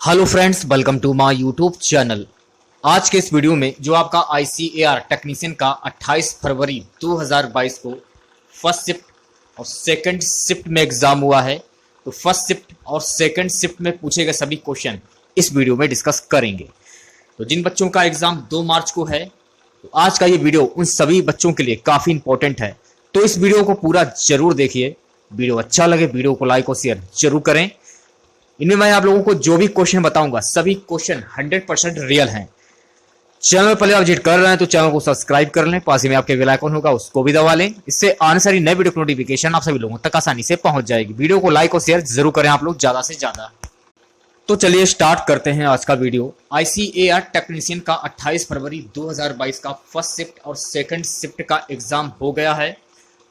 Hello friends, welcome to my YouTube channel. आज के इस वीडियो में जो आपका ICAR टेक्नीशियन का 28 फरवरी 2022 को फर्स्ट शिफ्ट और सेकंड शिफ्ट में एग्जाम हुआ है, तो फर्स्ट शिफ्ट और सेकंड शिफ्ट में पूछे गए सभी क्वेश्चन इस वीडियो में डिस्कस करेंगे। तो जिन बच्चों का एग्जाम 2 मार्च को है, तो आज का ये वीडियो उन सभी बच्चों के लिए काफ़ी इंपॉर्टेंट है। तो इस वीडियो को पूरा जरूर देखिए। वीडियो अच्छा लगे वीडियो को लाइक और शेयर जरूर करें। इनमें मैं आप लोगों को जो भी क्वेश्चन बताऊंगा सभी क्वेश्चन 100% रियल हैं। चैनल पहले आप विजिट कर रहे हैं तो चैनल को सब्सक्राइब कर लें, पास ही में आपके बेल आइकन होगा उसको भी दबा लें। इससे आने सारी नई वीडियो की नोटिफिकेशन आप सभी लोगों तक आसानी से पहुंच जाएगी। वीडियो को लाइक और शेयर जरूर करें आप लोग ज्यादा से ज्यादा। तो चलिए स्टार्ट करते हैं आज का वीडियो। ICAR टेक्नीशियन का 28 फरवरी 2022 का फर्स्ट शिफ्ट और सेकंड शिफ्ट का एग्जाम हो गया है।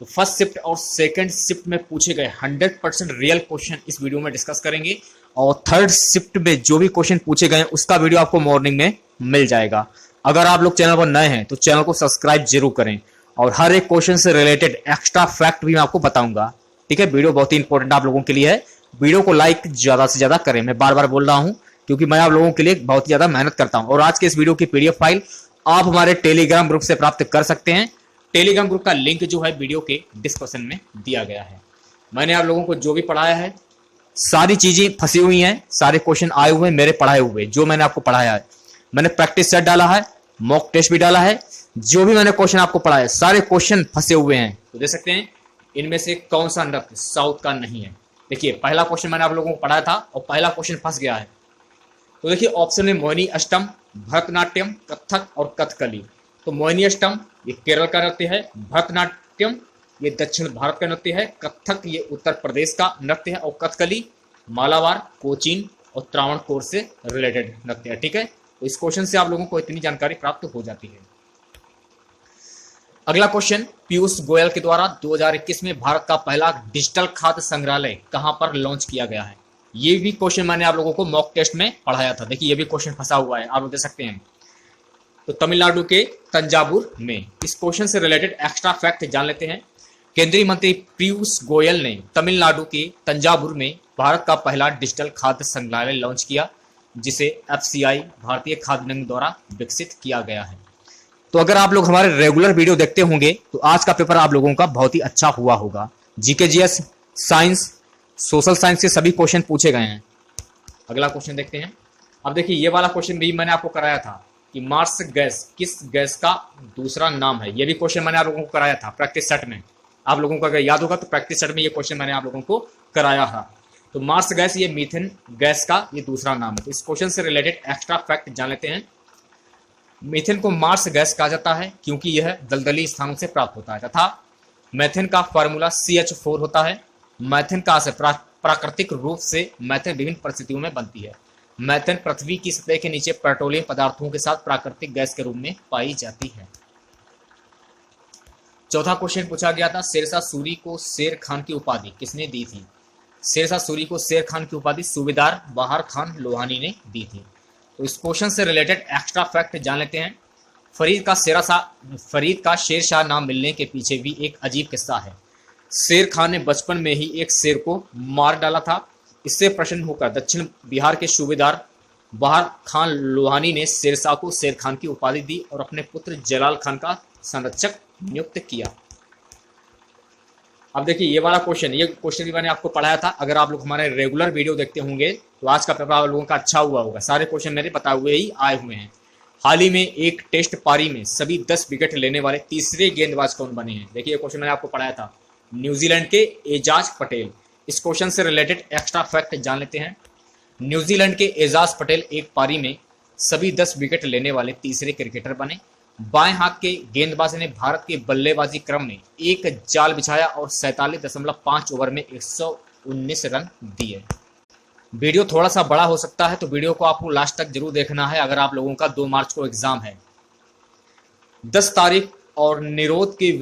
तो फर्स्ट शिफ्ट और सेकंड शिफ्ट में पूछे गए 100% रियल क्वेश्चन इस वीडियो में डिस्कस करेंगे, और थर्ड शिफ्ट में जो भी क्वेश्चन पूछे गए उसका वीडियो आपको मॉर्निंग में मिल जाएगा। अगर आप लोग चैनल पर नए हैं तो चैनल को सब्सक्राइब जरूर करें, और हर एक क्वेश्चन से रिलेटेड एक्स्ट्रा फैक्ट भी मैं आपको बताऊंगा। ठीक है, वीडियो बहुत ही इंपॉर्टेंट आप लोगों के लिए है। वीडियो को लाइक ज्यादा से ज्यादा करें। मैं बार बार बोल रहा हूं क्योंकि मैं आप लोगों के लिए बहुत ही ज्यादा मेहनत करता हूं। और आज के इस वीडियो की PDF फाइल आप हमारे टेलीग्राम ग्रुप से प्राप्त कर सकते हैं। टेलीग्राम ग्रुप का लिंक जो है वीडियो के डिस्क्रिप्शन में दिया गया है। मैंने आप लोगों को जो भी पढ़ाया है सारी चीजें फंसी हुई हैं, सारे क्वेश्चन आए हुए हैं मेरे पढ़ाए हुए, जो मैंने आपको पढ़ाया है। मैंने प्रैक्टिस सेट डाला है, मॉक टेस्ट भी डाला है। जो भी मैंने क्वेश्चन आपको पढ़ाया सारे क्वेश्चन फंसे हुए हैं। तो देख सकते हैं इनमें से कौन सा नृत्य साउथ का नहीं है। देखिए पहला क्वेश्चन मैंने आप लोगों को पढ़ाया था और पहला क्वेश्चन फंस गया है। तो देखिए ऑप्शन में मोहिनी अष्टम, भरतनाट्यम, कथक और कथकली। तो मोहिनी अष्टम ये केरल का नृत्य है, भरतनाट्यम ये दक्षिण भारत का नृत्य है, कथक ये उत्तर प्रदेश का नृत्य है, और कथकली मालाबार, कोचीन और त्रावणकोर से रिलेटेड नृत्य है। ठीक है, तो इस क्वेश्चन से आप लोगों को इतनी जानकारी प्राप्त हो जाती है। अगला क्वेश्चन, पीयूष गोयल के द्वारा 2021 में भारत का पहला डिजिटल खाद्य संग्रहालय कहां पर लॉन्च किया गया है। ये भी क्वेश्चन मैंने आप लोगों को मॉक टेस्ट में पढ़ाया था। देखिए ये भी क्वेश्चन फंसा हुआ है, आप लोग देख सकते हैं। तो तमिलनाडु के तंजावुर में। इस क्वेश्चन से रिलेटेड एक्स्ट्रा फैक्ट जान लेते हैं। केंद्रीय मंत्री पीयूष गोयल ने तमिलनाडु के तंजावुर में भारत का पहला डिजिटल खाद्य संग्रहालय लॉन्च किया, जिसे FCI भारतीय खाद्य निगम द्वारा विकसित किया गया है। तो अगर आप लोग हमारे रेगुलर वीडियो देखते होंगे तो आज का पेपर आप लोगों का बहुत ही अच्छा हुआ होगा। GK GS, science, social science के सभी क्वेश्चन पूछे गए हैं। अगला क्वेश्चन देखते हैं। अब देखिए ये वाला क्वेश्चन भी मैंने आपको कराया था कि मार्स गैस किस गैस का दूसरा नाम है। ये भी क्वेश्चन मैंने आप लोगों को कराया था प्रैक्टिस सेट में। आप लोगों को अगर याद होगा तो प्रैक्टिस सेट में ये क्वेश्चन मैंने आप लोगों को कराया था। तो मार्स गैस ये मीथेन गैस का ये दूसरा नाम है। तो इस क्वेश्चन से रिलेटेड एक्स्ट्रा फैक्ट जान लेते हैं। मीथेन को मार्स गैस कहा जाता है क्योंकि यह दलदली स्थानों से प्राप्त होता है, तथा मीथेन का फार्मूला CH4 होता है। मीथेन का प्राकृतिक रूप से मीथेन विभिन्न परिस्थितियों में बनती है। मीथेन पृथ्वी की सतह के नीचे पेट्रोलियम पदार्थों के साथ प्राकृतिक गैस के रूप में पाई जाती है। चौथा क्वेश्चन पूछा गया था, शेरशाह सूरी को शेर खान की उपाधि किसने दी थी। शेरशाह सूरी को शेर खान की उपाधि सूबेदार बहार खान लोहानी ने दी थी। तो इस क्वेश्चन से रिलेटेड एक्स्ट्रा फैक्ट जान लेते हैं। फरीद का शेरशाह नाम मिलने के पीछे भी एक अजीब किस्सा है। शेर खान ने बचपन में ही एक शेर को मार डाला था। इससे प्रसन्न होकर दक्षिण बिहार के सूबेदार बहार खान लोहानी ने शेरशाह को शेर खान की उपाधि दी और अपने पुत्र जलाल खान का संरक्षक नियुक्त किया। अब देखिए ये वाला क्वेश्चन, ये क्वेश्चन भी मैंने आपको पढ़ाया था। अगर आप लोग हमारे रेगुलर वीडियो देखते होंगे तो आज का पेपर आप लोगों का अच्छा हुआ होगा। सारे क्वेश्चन मेरे बताए हुए ही आए हुए हैं। हाल ही में एक टेस्ट पारी में सभी 10 विकेट लेने वाले तीसरे गेंदबाज कौन बने हैं। देखिए ये क्वेश्चन मैंने आपको पढ़ाया था, न्यूजीलैंड के एजाज पटेल। इस क्वेश्चन से रिलेटेड एक्स्ट्रा फैक्ट जान लेते हैं। न्यूजीलैंड के एजाज पटेल एक पारी में सभी 10 विकेट लेने वाले तीसरे क्रिकेटर बने। बाएं हाथ के गेंदबाज ने भारत के बल्लेबाजी क्रम में एक जाल बिछाया और 47.5 ओवर में 119 रन दिए। वीडियो थोड़ा सा बड़ा हो सकता है तो वीडियो को आपको लास्ट तक जरूर देखना है। अगर आप लोगों का 2 मार्च को एग्जाम है। 10 तारीख और निरोध के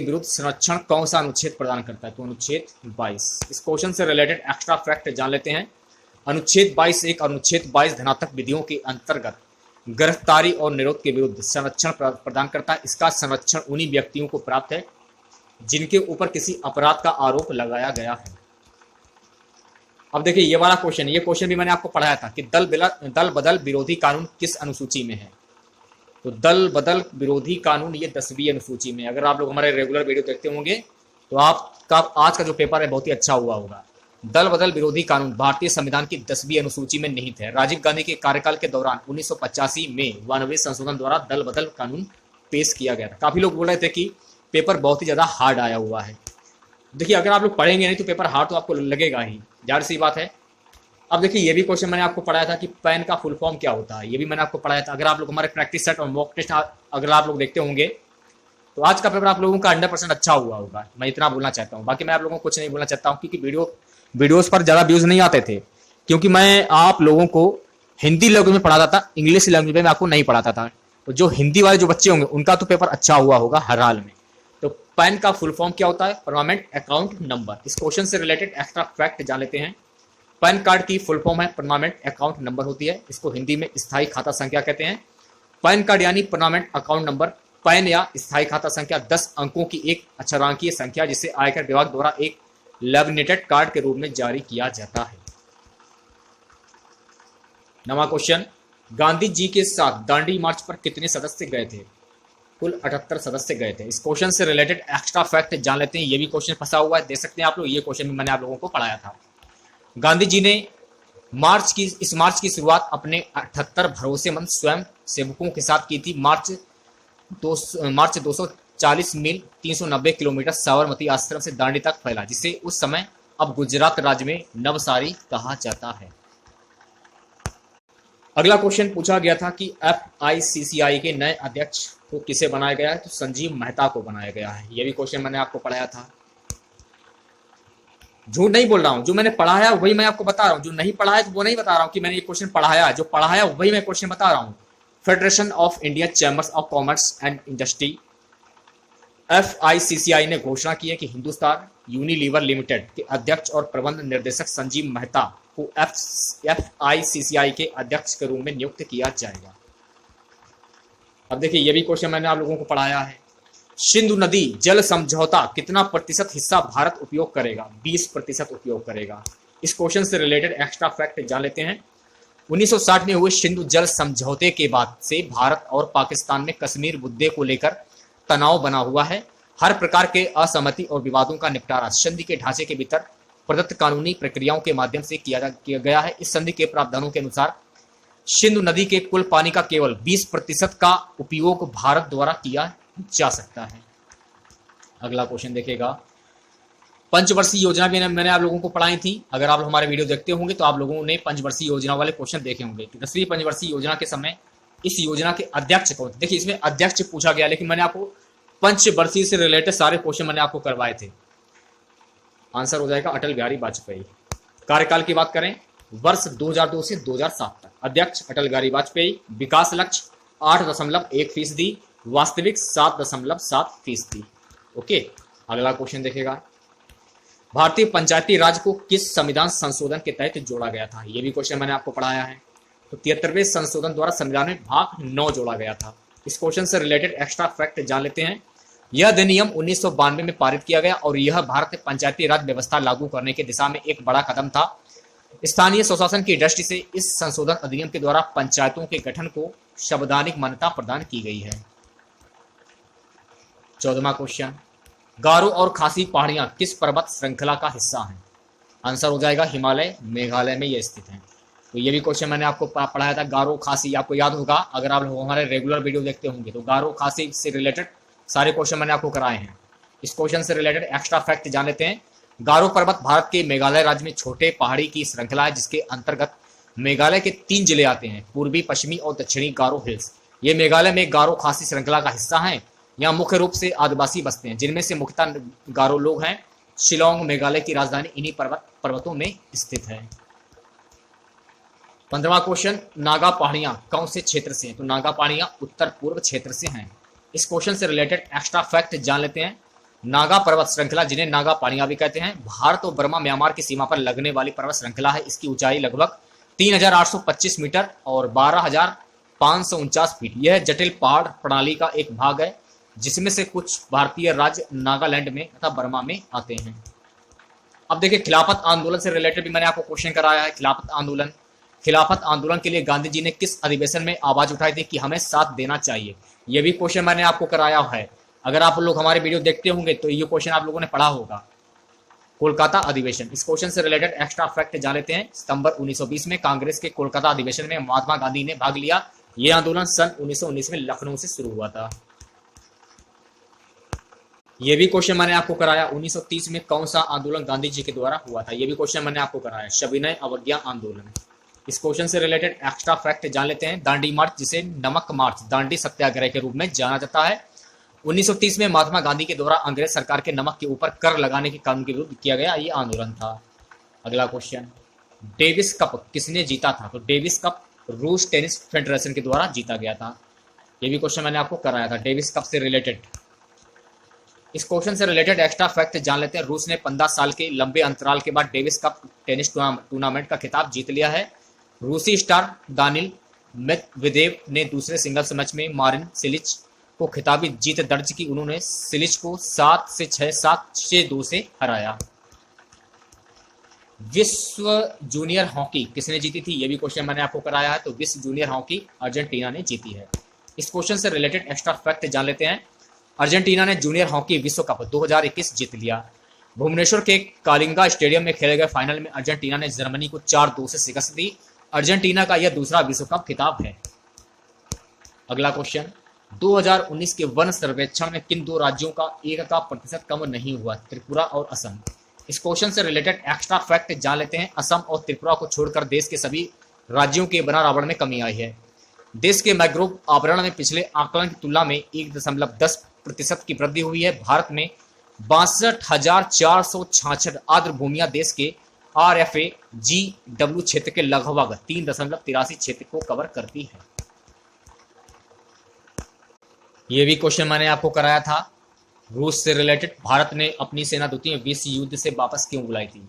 विरुद्ध संरक्षण कौन सा अनुच्छेद प्रदान करता है। तो अनुच्छेद 22। इस क्वेश्चन से रिलेटेड एक्स्ट्रा फैक्ट जान लेते हैं। अनुच्छेद 22 एक अनुच्छेद 22 धनात्मक विधियों के अंतर्गत गिरफ्तारी और निरोध के विरुद्ध संरक्षण प्रदान करता है। इसका संरक्षण उन्हीं व्यक्तियों को प्राप्त है जिनके ऊपर किसी अपराध का आरोप लगाया गया है। अब देखिए ये वाला क्वेश्चन, ये क्वेश्चन भी मैंने आपको पढ़ाया था कि दल बदल विरोधी कानून किस अनुसूची में है। तो दल बदल विरोधी कानून ये 10वीं अनुसूची में। अगर आप लोग हमारे रेगुलर वीडियो देखते होंगे तो आपका आज का जो पेपर है बहुत ही अच्छा हुआ होगा। दल बदल विरोधी कानून भारतीय संविधान की 10वीं अनुसूची में निहित है। राजीव गांधी के कार्यकाल के दौरान 1985 में 92वें संशोधन द्वारा दल बदल कानून पेश किया गया था। काफी लोग बोल रहे थे कि पेपर बहुत ही ज्यादा हार्ड आया हुआ है। देखिए अगर आप लोग पढ़ेंगे नहीं तो पेपर हार्ड तो आपको लगेगा ही, जाहिर सी बात है। अब देखिए ये भी क्वेश्चन मैंने आपको पढ़ाया था कि पैन का फुल फॉर्म क्या होता है, ये भी मैंने आपको पढ़ाया था। अगर आप लोग हमारे प्रैक्टिस सेट और मॉक टेस्ट अगर आप लोग देखते होंगे तो आज का पेपर आप लोगों का 100% अच्छा हुआ होगा। मैं इतना बोलना चाहता हूँ, बाकी मैं आप लोगों को कुछ नहीं बोलना चाहता हूँ क्योंकि वीडियोस पर ज़्यादा व्यूज नहीं आते थे, क्योंकि मैं आप लोगों को हिंदी लैंग्वेज में पढ़ाता था, इंग्लिश लैंग्वेज में आपको नहीं पढ़ाता था। तो जो हिंदी वाले जो बच्चे होंगे उनका तो पेपर अच्छा हुआ होगा हर हाल में। तो पैन का फुल फॉर्म क्या होता है? Permanent account number. इस क्वेश्चन से रिलेटेड एक्स्ट्रा फैक्ट जान लेते हैं। पैन कार्ड की फुल फॉर्म है परमानेंट अकाउंट नंबर होती है। इसको हिंदी में स्थायी खाता संख्या कहते हैं। पैन कार्ड यानी परमानेंट अकाउंट नंबर। पैन या स्थायी खाता संख्या 10 अंकों की एक अक्षरांकीय संख्या जिसे आयकर विभाग द्वारा एक लैमिनेटेड कार्ड के रूप में जारी किया जाता है। नवा क्वेश्चन, गांधी जी के साथ दांडी मार्च पर कितने सदस्य गए थे? कुल 78 सदस्य गए थे। इस क्वेश्चन से रिलेटेड एक्स्ट्रा फैक्ट जान लेते हैं। ये भी क्वेश्चन फंसा हुआ है, देख सकते हैं आप लोग। ये क्वेश्चन भी मैंने आप लोगों को पढ़ाया था। गांधी जी ने इस मार्च की शुरुआत अपने 78 भरोसेमंद स्वयं सेवकों के साथ की थी। मार्च 240 मील 390 किलोमीटर साबरमती आश्रम से दांडी तक फैला, जिसे उस समय अब गुजरात राज्य में नवसारी कहा जाता है। अगला क्वेश्चन पूछा गया था कि FICCI के नए अध्यक्ष को किसे बनाया गया है? तो संजीव मेहता को बनाया गया है। यह भी क्वेश्चन मैंने आपको पढ़ाया था। झूठ नहीं बोल रहा हूं, जो मैंने पढ़ाया वही मैं आपको बता रहा हूं। जो नहीं पढ़ाया तो वो नहीं बता रहा हूं कि मैंने ये क्वेश्चन पढ़ाया। जो पढ़ाया वही मैं क्वेश्चन बता रहा हूं। Federation of India chambers of commerce and industry FICCI ने घोषणा की है कि हिंदुस्तान यूनिलीवर लिमिटेड के अध्यक्ष और प्रबंध निर्देशक संजीव मेहता को FICCI के अध्यक्ष के रूप में नियुक्त किया जाएगा। अब देखिए ये भी क्वेश्चन मैंने आप लोगों को पढ़ाया है। सिंधु नदी जल समझौता कितना प्रतिशत हिस्सा भारत उपयोग करेगा? 20% उपयोग करेगा। इस क्वेश्चन से रिलेटेड एक्स्ट्रा फैक्ट जान लेते हैं। 1960 में हुए सिंधु जल समझौते के बाद से भारत और पाकिस्तान में कश्मीर मुद्दे को लेकर तनाव बना हुआ है। हर प्रकार के असहमति और विवादों का निपटारा संधि के ढांचे के भीतर प्रदत्त कानूनी प्रक्रियाओं के माध्यम से किया गया है। इस संधि के प्रावधानों के अनुसार सिंधु नदी के कुल पानी का केवल 20% का उपयोग भारत द्वारा किया जा सकता है। अगला क्वेश्चन देखेगा, पंचवर्षीय योजना भी मैंने आप लोगों को पढ़ाई थी। अगर आप हमारे वीडियो देखते होंगे तो आप लोगों ने पंचवर्षीय योजना वाले क्वेश्चन देखे होंगे। 10वीं पंचवर्षीय योजना के समय इस योजना के अध्यक्ष कौन थे? देखिए इसमें अध्यक्ष पूछा गया, लेकिन मैंने आपको पंचवर्षीय से रिलेटेड सारे क्वेश्चन मैंने आपको करवाए थे। आंसर हो जाएगा अटल बिहारी वाजपेयी। कार्यकाल की बात करें, वर्ष 2002 से 2007 तक अध्यक्ष अटल बिहारी वाजपेयी। विकास लक्ष्य 8.1%, वास्तविक 7.7%। ओके, अगला क्वेश्चन देखेगा, भारतीय पंचायती राज को किस संविधान संशोधन के तहत जोड़ा गया था? यह भी क्वेश्चन मैंने आपको पढ़ाया है। तो 73वें संशोधन द्वारा संविधान में भाग 9 जोड़ा गया था। इस क्वेश्चन से रिलेटेड एक्स्ट्रा फैक्ट जान लेते हैं। यह अधिनियम 1992 में पारित किया गया और यह भारतीय पंचायती राज व्यवस्था लागू करने की दिशा में एक बड़ा कदम था। स्थानीय स्वशासन की दृष्टि से इस संशोधन अधिनियम के द्वारा पंचायतों के गठन को संवैधानिक मान्यता प्रदान की गई है। 14वां क्वेश्चन, गारो और खासी पहाड़ियां किस पर्वत श्रृंखला का हिस्सा हैं? आंसर हो जाएगा हिमालय, मेघालय में ये स्थित हैं। तो ये भी क्वेश्चन मैंने आपको पढ़ाया था। गारो खासी आपको याद होगा, अगर आप हमारे रेगुलर वीडियो देखते होंगे तो गारो खासी से रिलेटेड सारे क्वेश्चन मैंने आपको कराए हैं। इस क्वेश्चन से रिलेटेड एक्स्ट्रा फैक्ट जान लेते हैं। गारो पर्वत भारत के मेघालय राज्य में छोटे पहाड़ी की श्रृंखला है, जिसके अंतर्गत मेघालय के 3 जिले आते हैं, पूर्वी, पश्चिमी और दक्षिणी गारो हिल्स। ये मेघालय में गारो खासी श्रृंखला का हिस्सा है। यहाँ मुख्य रूप से आदिवासी बसते हैं, जिनमें से मुख्यतः गारो लोग हैं। शिलोंग मेघालय की राजधानी इन्हीं पर्वतों में स्थित है। 15वां क्वेश्चन, नागा पहाड़ियां कौन से क्षेत्र से हैं? तो नागा पहाड़ियां उत्तर पूर्व क्षेत्र से हैं। इस क्वेश्चन से रिलेटेड एक्स्ट्रा फैक्ट जान लेते हैं। नागा पर्वत श्रृंखला, जिन्हें नागा पहाड़ियां भी कहते हैं, भारत और बर्मा म्यांमार की सीमा पर लगने वाली पर्वत श्रृंखला है। इसकी ऊंचाई लगभग 3825 मीटर और 12549 फीट। यह जटिल पहाड़ प्रणाली का एक भाग है, जिसमें से कुछ भारतीय राज्य नागालैंड में तथा बर्मा में आते हैं। अब देखिए खिलाफत आंदोलन से रिलेटेड भी मैंने आपको क्वेश्चन कराया है। खिलाफत आंदोलन के लिए गांधी जी ने किस अधिवेशन में आवाज उठाई थी कि हमें साथ देना चाहिए? यह भी क्वेश्चन मैंने आपको कराया है। अगर आप लोग हमारे वीडियो देखते होंगे तो ये क्वेश्चन आप लोगों ने पढ़ा होगा। कोलकाता अधिवेशन, इस क्वेश्चन से रिलेटेड एक्स्ट्रा फैक्ट जान लेते हैं। सितंबर 1920 में कांग्रेस के कोलकाता अधिवेशन में महात्मा गांधी ने भाग लिया। यह आंदोलन सन 1919 में लखनऊ से शुरू हुआ था। यह भी क्वेश्चन मैंने आपको कराया। 1930 में कौन सा आंदोलन गांधी जी के द्वारा हुआ था? यह भी क्वेश्चन मैंने आपको कराया, सविनय अवज्ञा आंदोलन। इस क्वेश्चन से रिलेटेड एक्स्ट्रा फैक्ट जान लेते हैं। दांडी मार्च, जिसे नमक मार्च, दांडी सत्याग्रह के रूप में जाना जाता है, 1930 में महात्मा गांधी के द्वारा अंग्रेज सरकार के नमक के ऊपर कर लगाने के कानून के विरुद्ध किया गया ये आंदोलन था। अगला क्वेश्चन, डेविस कप किसने जीता था? तो डेविस कप रूस टेनिस फेडरेशन के द्वारा जीता गया था। ये भी क्वेश्चन मैंने आपको कराया था डेविस कप से रिलेटेड। इस क्वेश्चन से रिलेटेड एक्स्ट्रा फैक्ट जान लेते हैं। रूस ने 15 साल के लंबे अंतराल के बाद डेविस कप टेनिस टूर्नामेंट का खिताब जीत लिया है। रूसी स्टार दानिल मेदवेदेव ने दूसरे सिंगल्स मैच में मारिन सिलिच को खिताबी जीत दर्ज की। उन्होंने सिलिच को 7 से 6, 7 से 2 से हराया। विश्व जूनियर हॉकी किसने जीती थी? यह भी क्वेश्चन मैंने आपको कराया है। तो विश्व जूनियर हॉकी अर्जेंटीना ने जीती है। इस क्वेश्चन से रिलेटेड एक्स्ट्रा फैक्ट जान लेते हैं। अर्जेंटीना ने जूनियर हॉकी विश्व कप 2021 जीत लिया। भुवनेश्वर के कालिंगा स्टेडियम में खेले गए फाइनल में अर्जेंटीना ने जर्मनी को 4-2 से शिकस्त दी। अर्जेंटीना का यह दूसरा विश्व कप खिताब है। अगला क्वेश्चन, 2019 के वन सर्वेक्षण में किन 2 राज्यों का 1 का प्रतिशत कम नहीं हुआ? त्रिपुरा और असम। इस क्वेश्चन से रिलेटेड एक्स्ट्रा फैक्ट जान लेते हैं। असम और त्रिपुरा को छोड़कर देश के सभी राज्यों के वनार आवरण में कमी आई है। देश के मैंग्रोव आवरण में पिछले आकलन की तुलना में 1.10% की वृद्धि हुई है। भारत में 62,466 आर्द्र भूमियां देश के RFA-GW क्षेत्र के लगभग 3.83 क्षेत्र को कवर करती है। यह भी क्वेश्चन मैंने आपको कराया था। रूस से रिलेटेड, भारत ने अपनी सेना द्वितीय विश्व युद्ध से वापस क्यों बुलाई थी?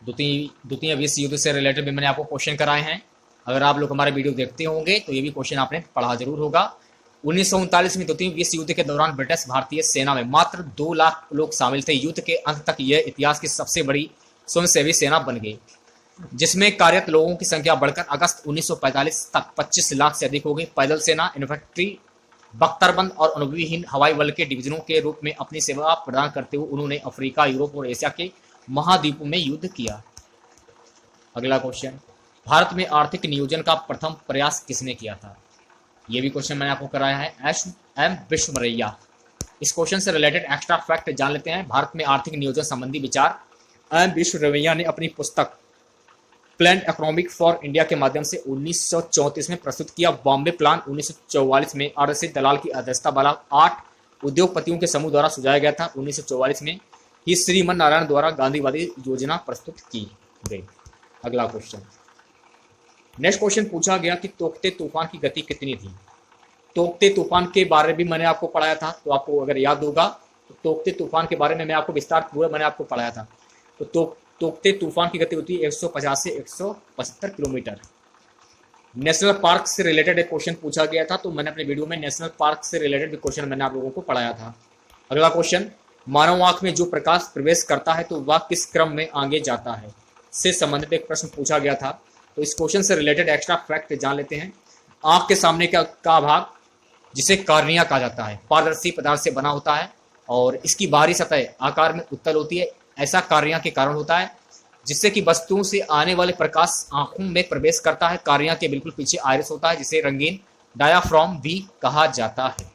द्वितीय विश्व युद्ध से रिलेटेड भी मैंने आपको क्वेश्चन कराए हैं। अगर आप लोग हमारे वीडियो देखते होंगे तो ये भी क्वेश्चन आपने पढ़ा जरूर होगा। 1939 में द्वितीय विश्व युद्ध के दौरान ब्रिटिश भारतीय सेना में मात्र 2 लाख लोग शामिल थे। युद्ध के अंत तक यह इतिहास की सबसे बड़ी स्वयंसेवी सेना बन गई, जिसमें कार्यरत लोगों की संख्या बढ़कर अगस्त 1945 तक 25 लाख से अधिक हो गई। पैदल सेना, इन्फेंट्री, बख्तरबंद और अनुभवीहीन हवाई बल के डिवीजनों के रूप में अपनी सेवा प्रदान करते हुए उन्होंने अफ्रीका, यूरोप और एशिया के महाद्वीपों में युद्ध किया। अगला क्वेश्चन, भारत में आर्थिक नियोजन का प्रथम प्रयास किसने किया था? यह भी क्वेश्चन मैंने आपको कराया है, एम विश्वमरैया। इस क्वेश्चन से रिलेटेड एक्स्ट्रा फैक्ट जान लेते हैं। भारत में आर्थिक नियोजन संबंधी विचार एम विश्वमरैया ने अपनी पुस्तक प्लान इकोनॉमिक फॉर इंडिया के माध्यम से 1934 में प्रस्तुत किया। बॉम्बे प्लान 1944 में RSA दलाल की अध्यक्षता वाला 8 उद्योगपतियों के समूह द्वारा सुझाया गया था। 1944 में ही श्रीमन नारायण द्वारा गांधीवादी योजना प्रस्तुत की गई। अगला क्वेश्चन, नेक्स्ट क्वेश्चन पूछा गया कि तोकते तूफान की गति कितनी थी? तोकते तूफान के बारे में भी मैंने आपको पढ़ाया था, तो आपको अगर याद होगा तो तोकते तूफान के बारे में मैं आपको विस्तार पूरा मैंने आपको पढ़ाया था। तो तोकते तूफान की गति होती है 150 से 175 किलोमीटर। नेशनल पार्क से रिलेटेड एक क्वेश्चन पूछा गया था, तो मैंने अपने वीडियो में नेशनल पार्क से रिलेटेड क्वेश्चन मैंने आप लोगों को पढ़ाया था। अगला क्वेश्चन, मानव आंख में जो प्रकाश प्रवेश करता है तो वह किस क्रम में आगे जाता है से संबंधित एक प्रश्न पूछा गया था। तो इस क्वेश्चन से रिलेटेड एक्स्ट्रा फैक्ट जान लेते हैं। आंख के सामने का भाग, जिसे कार्निया कहा जाता है, पारदर्शी पदार्थ से बना होता है और इसकी बाहरी सतह आकार में उत्तल होती है। ऐसा कार्निया के कारण होता है जिससे कि वस्तुओं से आने वाले प्रकाश आंखों में प्रवेश करता है। कार्निया के बिल्कुल पीछे आइरिस होता है, जिसे रंगीन डायाफ्राम भी कहा जाता है।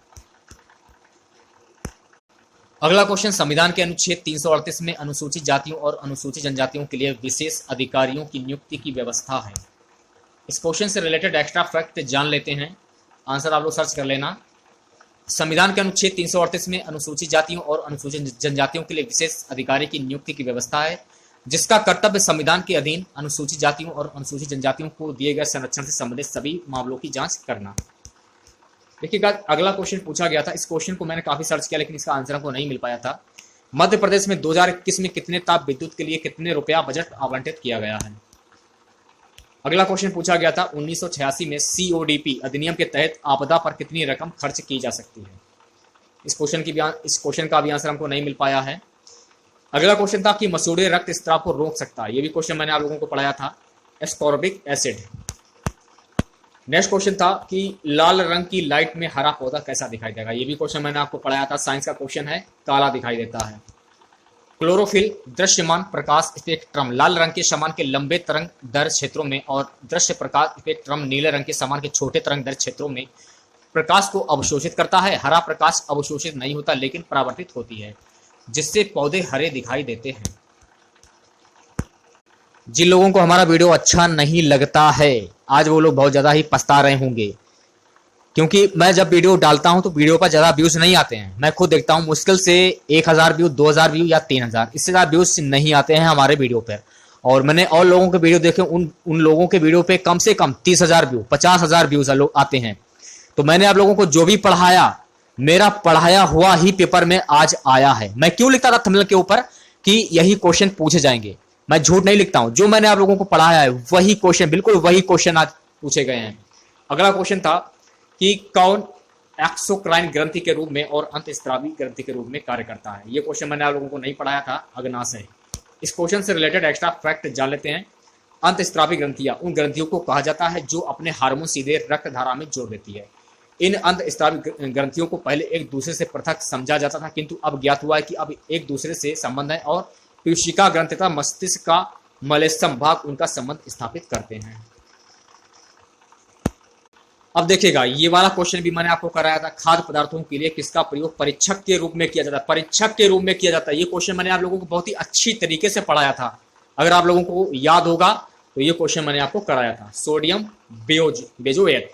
अगला क्वेश्चन, संविधान के अनुच्छेद 338 में अनुसूचित जातियों और अनुसूचित जनजातियों के लिए विशेष अधिकारियों की नियुक्ति की व्यवस्था है। इस क्वेश्चन से रिलेटेड एक्स्ट्रा फैक्ट जान लेते हैं। आंसर आप लोग सर्च कर लेना। संविधान के अनुच्छेद 338 में अनुसूचित जातियों और अनुसूचित जनजातियों के लिए विशेष अधिकारी की नियुक्ति की व्यवस्था है, जिसका कर्तव्य संविधान के अधीन अनुसूचित जातियों और अनुसूचित जनजातियों को दिए गए संरक्षण से संबंधित सभी मामलों की जांच करना। देखिएगा, अगला क्वेश्चन पूछा गया था। इस क्वेश्चन को मैंने काफी सर्च किया लेकिन इसका आंसर हमको नहीं मिल पाया था। मध्य प्रदेश में 2021 में कितने ताप विद्युत के लिए कितने रुपया बजट आवंटित किया गया है? अगला क्वेश्चन पूछा गया था 1986 में CODP अधिनियम के तहत आपदा पर कितनी रकम खर्च की जा सकती है? इस क्वेश्चन का भी आंसर हमको नहीं मिल पाया है। अगला क्वेश्चन था कि मसूड़े रक्त स्राव को रोक सकता है, ये भी क्वेश्चन मैंने आप लोगों को पढ़ाया था, एस्कॉर्बिक एसिड। नेक्स्ट क्वेश्चन था कि लाल रंग की लाइट में हरा पौधा कैसा दिखाई देगा, ये भी क्वेश्चन मैंने आपको पढ़ाया था, साइंस का क्वेश्चन है, काला दिखाई देता है। क्लोरोफिल दृश्यमान प्रकाश स्पेक्ट्रम लाल रंग के समान के लंबे तरंग दैर्घ्य क्षेत्रों में और दृश्य प्रकाश स्पेक्ट्रम नीले रंग के समान के छोटे तरंग दैर्घ्य क्षेत्रों में प्रकाश को अवशोषित करता है। हरा प्रकाश अवशोषित नहीं होता लेकिन परावर्तित होती है, जिससे पौधे हरे दिखाई देते हैं। जिन लोगों को हमारा वीडियो अच्छा नहीं लगता है आज वो लोग बहुत ज़्यादा ही पछता रहे होंगे, क्योंकि मैं जब वीडियो डालता हूं तो वीडियो पर ज़्यादा व्यूज़ नहीं आते हैं। मैं खुद देखता हूं मुश्किल से 1000 व्यू, 2000 व्यू या 3000, इससे ज़्यादा व्यूज़ नहीं आते हैं हमारे वीडियो पर। और मैंने और लोगों के वीडियो देखे, उन लोगों के वीडियो पे कम से कम 30,000 व्यू, 50,000 व्यूज़ आते हैं। तो मैंने आप लोगों को जो भी पढ़ाया, मेरा पढ़ाया हुआ ही पेपर में आज आया है। मैं क्यों लिखता था थंबनेल के ऊपर कि यही क्वेश्चन पूछे जाएंगे, मैं झूठ नहीं लिखता हूं, जो मैंने आप लोगों को पढ़ाया है वही क्वेश्चन, बिल्कुल वही क्वेश्चन आज पूछे गए हैं। अगला क्वेश्चन था कि कौन एक्सोक्राइन ग्रंथि के रूप में और अंतःस्रावी ग्रंथि के रूप में कार्य करता है, ये क्वेश्चन मैंने आप लोगों को नहीं पढ़ाया था, अग्नाशय। इस क्वेश्चन से रिलेटेड एक्स्ट्रा फैक्ट जान लेते हैं। अंतःस्रावी ग्रंथियां उन ग्रंथियों को कहा जाता है जो अपने हार्मोन सीधे रक्त धारा में जोड़ देती है। इन अंतःस्रावी ग्रंथियों को पहले एक दूसरे से पृथक समझा जाता था, किंतु अब ज्ञात हुआ है कि अब एक दूसरे से संबंध है और पीयूषिका ग्रंथि तथा मस्तिष्क का मलेच्छम भाग उनका संबंध स्थापित करते हैं। अब देखिएगा, ये वाला क्वेश्चन भी मैंने आपको कराया था, खाद्य पदार्थों के लिए किसका प्रयोग परीक्षक के रूप में किया जाता है, परीक्षक के रूप में किया जाता है। ये क्वेश्चन मैंने आप लोगों को बहुत ही अच्छी तरीके से पढ़ाया था, अगर आप लोगों को याद होगा तो ये क्वेश्चन मैंने आपको कराया था। सोडियम बेंजोएट,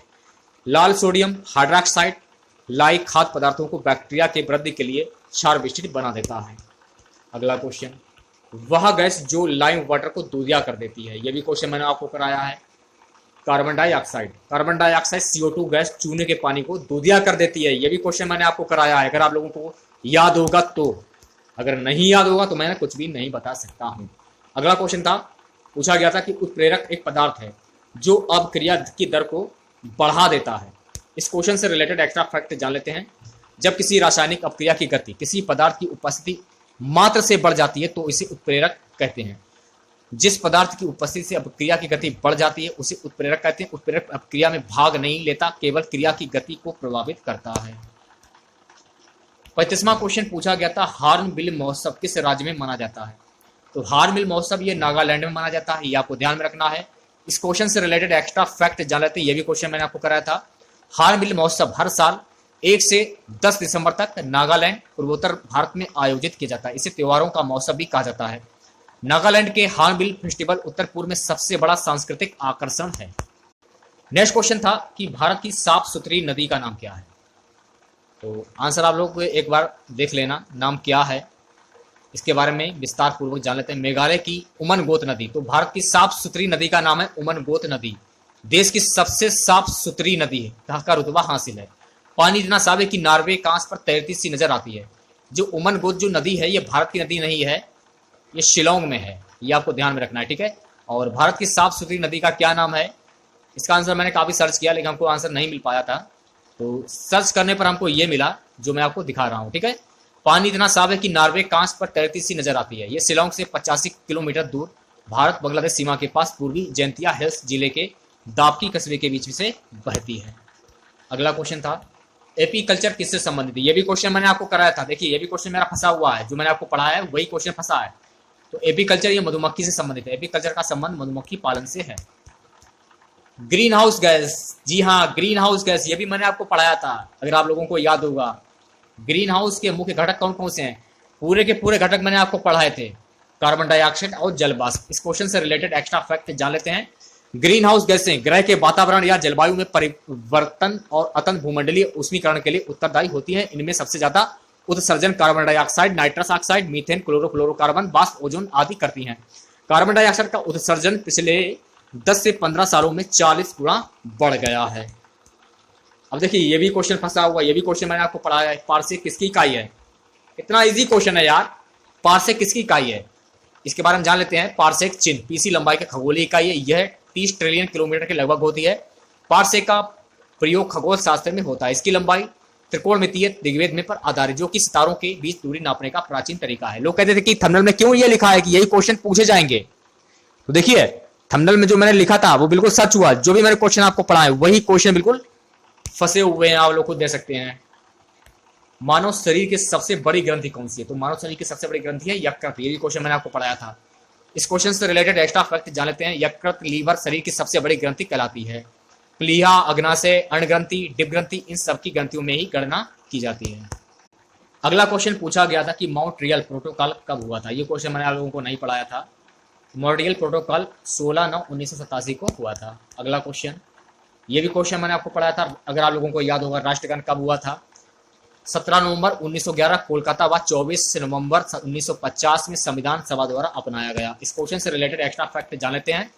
लाल सोडियम हाइड्रोक्साइड लाई खाद्य पदार्थों को बैक्टीरिया के वृद्धि के लिए क्षारविष्ठित बना देता है। अगला क्वेश्चन, वह गैस जो लाइम वाटर को दूधिया कर देती है, यह भी क्वेश्चन मैंने आपको कराया है। Carbon dioxide, carbon dioxide CO2 gas चूने के पानी को दूधिया कर देती है, यह भी क्वेश्चन मैंने आपको कराया है, अगर आप लोगों को याद होगा तो। अगर नहीं याद होगा तो मैं कुछ भी नहीं बता सकता हूं। अगला क्वेश्चन था, पूछा गया था कि उत्प्रेरक एक पदार्थ है जो अपक्रिया की दर को बढ़ा देता है। इस क्वेश्चन से रिलेटेड एक्स्ट्रा फैक्ट जान लेते हैं। जब किसी रासायनिक अपक्रिया की गति किसी पदार्थ की उपस्थिति मात्र से बढ़ जाती है तो इसे उत्प्रेरक कहते हैं। जिस पदार्थ की उपस्थिति से अपक्रिया की गति बढ़ जाती है उसे उत्प्रेरक कहते हैं। उत्प्रेरक अपक्रिया में भाग नहीं लेता, केवल क्रिया की गति को प्रभावित करता है। 35वां क्वेश्चन पूछा गया था, हॉर्नबिल महोत्सव किस राज्य में माना जाता है, तो हॉर्नबिल महोत्सव ये नागालैंड में माना जाता है, ये आपको ध्यान में रखना है। इस क्वेश्चन से रिलेटेड एक्स्ट्रा फैक्ट जान लेते हैं, ये भी क्वेश्चन मैंने आपको कराया था। हॉर्नबिल महोत्सव हर साल 1 से 10 दिसंबर तक नागालैंड पूर्वोत्तर भारत में आयोजित किया जाता है। इसे त्योहारों का महोत्सव भी कहा जाता है। नागालैंड के हॉर्नबिल फेस्टिवल उत्तर पूर्व में सबसे बड़ा सांस्कृतिक आकर्षण है। नेक्स्ट क्वेश्चन था कि भारत की साफ सुथरी नदी का नाम क्या है, तो आंसर आप लोग को एक बार देख लेना, नाम क्या है इसके बारे में विस्तार पूर्वक जान लेते हैं। मेघालय की उमनगोत नदी, तो भारत की साफ सुथरी नदी का नाम है उमनगोत नदी। देश की सबसे साफ सुथरी नदी है, का रुतबा हासिल है। पानी इतना साफ है कि नॉर्वे कांच पर तैरती सी नजर आती है। जो उमनगोत जो नदी है ये भारत की नदी नहीं है, ये शिलोंग में है, ये आपको ध्यान में रखना है, ठीक है। और भारत की साफ सुथरी नदी का क्या नाम है, इसका आंसर मैंने काफी सर्च किया लेकिन हमको आंसर नहीं मिल पाया था, तो सर्च करने पर हमको ये मिला जो मैं आपको दिखा रहा हूँ, ठीक है। पानी इतना साफ है कि नॉर्वे कांच पर तैरती सी नजर आती है। ये शिलोंग से 85 किलोमीटर दूर भारत बांग्लादेश सीमा के पास पूर्वी जैंतिया हिल्स जिले के दापकी कस्बे के बीच से बहती है। अगला क्वेश्चन था, एपीकल्चर किससे संबंधित है, ये भी क्वेश्चन मैंने आपको कराया था। देखिए ये भी क्वेश्चन मेरा फंसा हुआ है, जो मैंने आपको पढ़ाया है वही क्वेश्चन फंसा है। तो एपीकल्चर ये मधुमक्खी से संबंधित है, एपीकल्चर का संबंध मधुमक्खी पालन से है। ग्रीन हाउस गैस, जी हाँ ग्रीन हाउस गैस, ये भी मैंने आपको पढ़ाया था, अगर आप लोगों को याद होगा। ग्रीन हाउस के मुख्य घटक कौन कौन से हैं, पूरे के पूरे घटक मैंने आपको पढ़ाए थे, कार्बन डाइऑक्साइड और जल वाष्प। इस क्वेश्चन से रिलेटेड एक्स्ट्रा फैक्ट जान लेते हैं। ग्रीन हाउस गैसें ग्रह के वातावरण या जलवायु में परिवर्तन और अतन भूमंडलीय ऊष्मीकरण के लिए उत्तरदायी होती हैं। इनमें सबसे ज्यादा उत्सर्जन carbon dioxide, nitrous oxide, methane, chlorofluorocarbon, वाष्प, ओजोन आदि करती हैं। कार्बन डाइऑक्साइड का उत्सर्जन पिछले 10 से 15 सालों में 40 गुना बढ़ गया है। अब देखिए ये भी क्वेश्चन फंसा हुआ, ये भी क्वेश्चन मैंने आपको पढ़ाया है। पारसेक किसकी इकाई है, इतना इजी क्वेश्चन है यार, पारसेक किसकी इकाई है इसके बारे में जान लेते हैं। पारसेक चिन्ह पीसी लंबाई की खगोलीय इकाई है, यह 30 ट्रिलियन किलोमीटर के लगभग होती है। पारसेक का प्रयोग खगोल शास्त्र में होता है। इसकी लंबाई त्रिकोणमितीय ऋग्वेद में पर आधारित, जो कि सितारों के बीच दूरी नापने का प्राचीन तरीका है। लोग कहते थे कि थंबनेल में क्यों ये लिखा है कि यही क्वेश्चन पूछे जाएंगे, तो देखिए थंबनेल में जो मैंने लिखा था वो बिल्कुल सच हुआ। जो भी मैंने क्वेश्चन आपको पढ़ाए वही क्वेश्चन बिल्कुल फंसे हुए हैं, आप लोग खुद दे सकते हैं। मानव शरीर की सबसे बड़ी ग्रंथि कौन सी है? तो मानव शरीर की सबसे बड़ी ग्रंथि है यकृत। ये क्वेश्चन मैंने आपको पढ़ाया था। इस क्वेश्चन से रिलेटेड एक्स्ट्रा फैक्ट जान लेते हैं। यकृत लीवर शरीर की सबसे बड़ी ग्रंथि कहलाती है। प्लीहा, अग्नाशय, अण्डग्रंथि, डिप ग्रंथि, इन सबकी ग्रंथियों में ही गणना की जाती है। अगला क्वेश्चन पूछा गया था कि मॉन्ट्रियल प्रोटोकॉल कब हुआ था। ये क्वेश्चन मैंने आप लोगों को नहीं पढ़ाया था। मॉन्ट्रियल प्रोटोकॉल 16/9/1987 को हुआ था। अगला क्वेश्चन, ये भी क्वेश्चन मैंने आपको पढ़ाया था, अगर आप लोगों को याद होगा। राष्ट्रगान कब हुआ था? 17 नवंबर 1911 कोलकाता व 24 नवंबर 1950 में संविधान सभा द्वारा अपनाया गया। इस क्वेश्चन से रिलेटेड एक्स्ट्रा फैक्ट जान लेते हैं।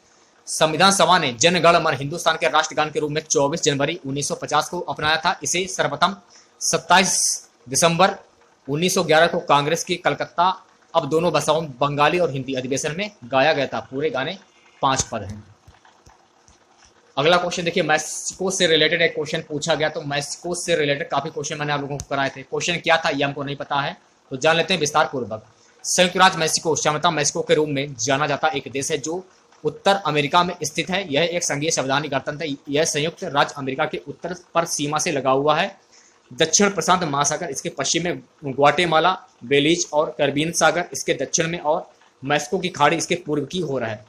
संविधान सभा ने जन गण मन हिंदुस्तान के राष्ट्रगान के रूप में 24 जनवरी 1950 को अपनाया था। इसे सर्वप्रथम 27 दिसंबर 1911 को कांग्रेस की कलकत्ता, अब दोनों भाषाओं बंगाली और हिंदी अधिवेशन में गाया गया था। पूरे गाने 5 पद हैं। अगला क्वेश्चन देखिए, मैक्सिको से रिलेटेड एक क्वेश्चन पूछा गया। तो मैक्सिको से रिलेटेड काफी क्वेश्चन मैंने आप लोगों को कराए थे। क्वेश्चन क्या था ये हमको नहीं पता है, तो जान लेते हैं विस्तार पूर्वक। संयुक्त राज्य मैक्सिको, क्षमता मैक्सिको के रूप में जाना जाता एक देश है जो उत्तर अमेरिका में स्थित है। यह एक संघीय संवैधानिक गणतंत्र है। यह संयुक्त राज्य अमेरिका के उत्तर पर सीमा से लगा हुआ है। दक्षिण प्रशांत महासागर इसके पश्चिम में, ग्वाटेमाला, बेलीज और कैरिबियन सागर इसके दक्षिण में, और मैक्सिको की खाड़ी इसके पूर्व की हो रहा है।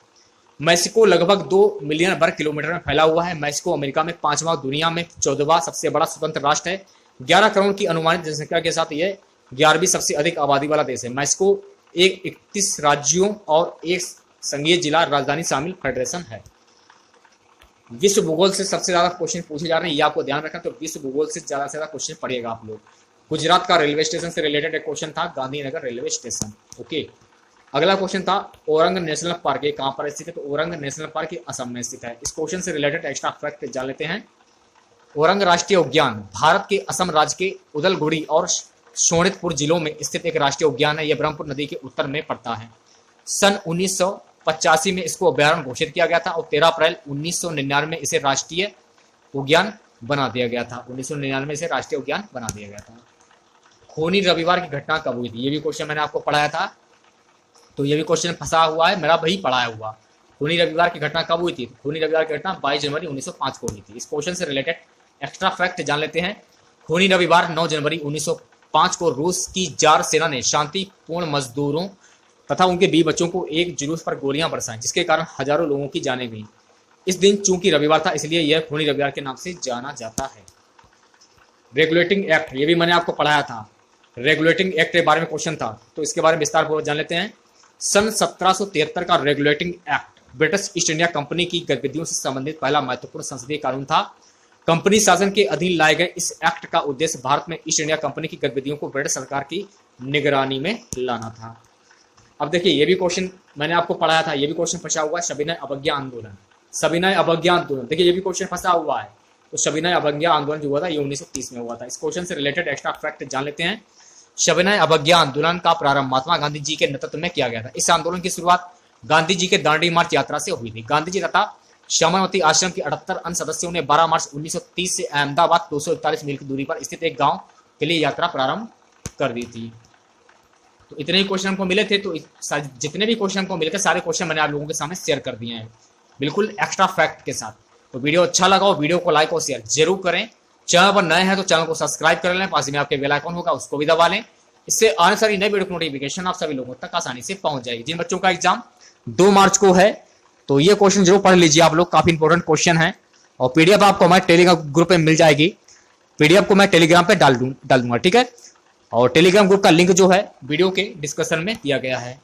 मैक्सिको लगभग 2 मिलियन वर्ग किलोमीटर में फैला हुआ है। मैक्सिको अमेरिका में 5वां, दुनिया में 14वां सबसे बड़ा स्वतंत्र राष्ट्र है। 11 करोड़ की अनुमानित जनसंख्या के साथ यह 11वीं सबसे अधिक आबादी वाला देश है। मैक्सिको 31 राज्यों और एक संघीय जिला राजधानी शामिल फेडरेशन है। विश्व भूगोल से सबसे ज्यादा क्वेश्चन पूछे जा रहे हैं, ये आपको ध्यान रखना। तो विश्व भूगोल से ज्यादा क्वेश्चन पढ़िएगा आप लोग। गुजरात का रेलवे स्टेशन से रिलेटेड एक क्वेश्चन था, गांधीनगर रेलवे स्टेशन। ओके, अगला क्वेश्चन था औरंग नेशनल पार्क, ये कहां पर स्थित है? तो औरंग नेशनल पार्क असम में स्थित है। इस क्वेश्चन से रिलेटेड एक्स्ट्रा फैक्ट जान लेते हैं। औरंग राष्ट्रीय उद्यान भारत के असम राज्य के उदलगुड़ी और शोणितपुर जिलों में स्थित एक राष्ट्रीय उद्यान है। यह ब्रह्मपुत्र नदी के उत्तर में पड़ता है। सन 1985 में इसको अभ्यारण्य घोषित किया गया था और 13 अप्रैल 1999 में इसे राष्ट्रीय उद्यान बना दिया गया था। 1999 में इसे राष्ट्रीय उद्यान बना दिया गया था। खूनी रविवार की घटना कब हुई थी? ये भी क्वेश्चन मैंने आपको पढ़ाया था, तो ये भी क्वेश्चन फंसा हुआ है, मेरा वही पढ़ाया हुआ। खूनी रविवार की घटना कब हुई थी? खूनी रविवार की घटना 22 जनवरी 1905 को हुई थी। इस क्वेश्चन से रिलेटेड एक्स्ट्रा फैक्ट जान लेते हैं। खूनी रविवार 9 जनवरी 1905 को रूस की जार सेना ने शांतिपूर्ण मजदूरों तथा उनके 20 बच्चों को एक जुलूस पर गोलियां बरसाई, जिसके कारण हजारों लोगों की जानें गईं। इस दिन चूंकि रविवार था इसलिए यह खूनी रविवार के नाम से जाना जाता है। रेगुलेटिंग एक्ट, ये भी मैंने आपको पढ़ाया था। रेगुलेटिंग एक्ट के बारे में क्वेश्चन था, तो इसके बारे में विस्तार पूर्वक जान लेते हैं। सन 1773 का regulating act British east India company की गतिविधियों से संबंधित पहला महत्वपूर्ण संसदीय कानून था। कंपनी शासन के अधीन लाए गए इस एक्ट का उद्देश्य भारत में ईस्ट इंडिया कंपनी की गतिविधियों को ब्रिटिश सरकार की निगरानी में लाना था। अब देखिए, ये भी क्वेश्चन मैंने आपको पढ़ाया था। ये भी क्वेश्चन फंसा हुआ है, सविनय अवज्ञा आंदोलन। सविनय अवज्ञा आंदोलन, देखिए ये भी क्वेश्चन फंसा हुआ है। तो सविनय अवज्ञा आंदोलन जो हुआ था ये 1930 में हुआ था। इस क्वेश्चन से रिलेटेड एक्स्ट्रा फैक्ट जान लेते हैं। सविनय अवज्ञा आंदोलन का प्रारंभ महात्मा गांधी जी के नेतृत्व में किया गया था। इस आंदोलन की शुरुआत गांधी जी के दांडी मार्च यात्रा से हुई थी। गांधी जी तथा साबरमती आश्रम के 78 अन्य सदस्यों ने 12 मार्च 1930 से अहमदाबाद 241 मील की दूरी पर स्थित एक गांव के लिए यात्रा प्रारंभ कर दी थी। तो इतने ही क्वेश्चन हमको मिले थे। तो जितने भी क्वेश्चन हमको मिले थे सारे क्वेश्चन मैंने आप लोगों के सामने शेयर कर दिए हैं, बिल्कुल एक्स्ट्रा फैक्ट के साथ। तो वीडियो अच्छा लगा हो वीडियो को लाइक और शेयर जरूर करें। चैनल पर नए हैं तो चैनल को सब्सक्राइब कर लें, पास में आपके बेल आइकन होगा उसको भी दबा लें। इससे आने सारी नई वीडियो की नोटिफिकेशन आप सभी लोगों तक आसानी से पहुंच जाएगी। जिन बच्चों का एग्जाम 2 मार्च को है तो ये क्वेश्चन जरूर पढ़ लीजिए आप लोग, काफी इंपॉर्टेंट क्वेश्चन है। और पीडीएफ आपको हमारे टेलीग्राम ग्रुप पे मिल जाएगी। पीडीएफ को मैं टेलीग्राम पे डाल दूंगा, ठीक है। और टेलीग्राम ग्रुप का लिंक जो है वीडियो के डिस्क्रिप्शन में दिया गया है।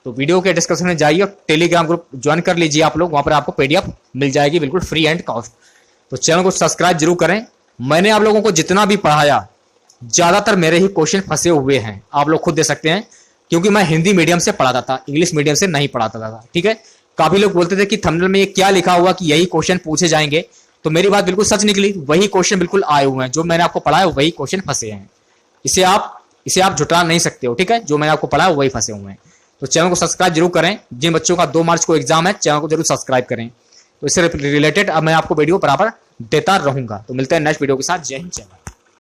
तो वीडियो के डिस्क्रिप्शन में जाइए और टेलीग्राम ग्रुप ज्वाइन कर लीजिए आप लोग, वहां पर आपको पीडीएफ मिल जाएगी बिल्कुल फ्री एंड कॉस्ट। तो चैनल को सब्सक्राइब जरूर करें। मैंने आप लोगों को जितना भी पढ़ाया ज्यादातर मेरे ही क्वेश्चन फंसे हुए हैं, आप लोग खुद दे सकते हैं, क्योंकि मैं हिंदी मीडियम से पढ़ाता था, इंग्लिश मीडियम से नहीं पढ़ाता था, ठीक है। काफी लोग बोलते थे कि थंबनेल में ये क्या लिखा हुआ कि यही क्वेश्चन पूछे जाएंगे, तो मेरी बात बिल्कुल सच निकली। वही क्वेश्चन बिल्कुल आए हुए हैं, जो मैंने आपको पढ़ाया वही क्वेश्चन फंसे हैं। इसे आप झुटला नहीं सकते हो, ठीक है। जो मैंने आपको पढ़ाया वही फंसे हुए हैं। तो चैनल को सब्सक्राइब जरूर करें। जिन बच्चों का 2 मार्च को एग्जाम है चैनल को जरूर सब्सक्राइब करें। तो इससे रिलेटेड अब मैं आपको वीडियो बराबर देता रहूंगा। तो मिलते हैं नेक्स्ट वीडियो के साथ। जय हिंद, जय भारत।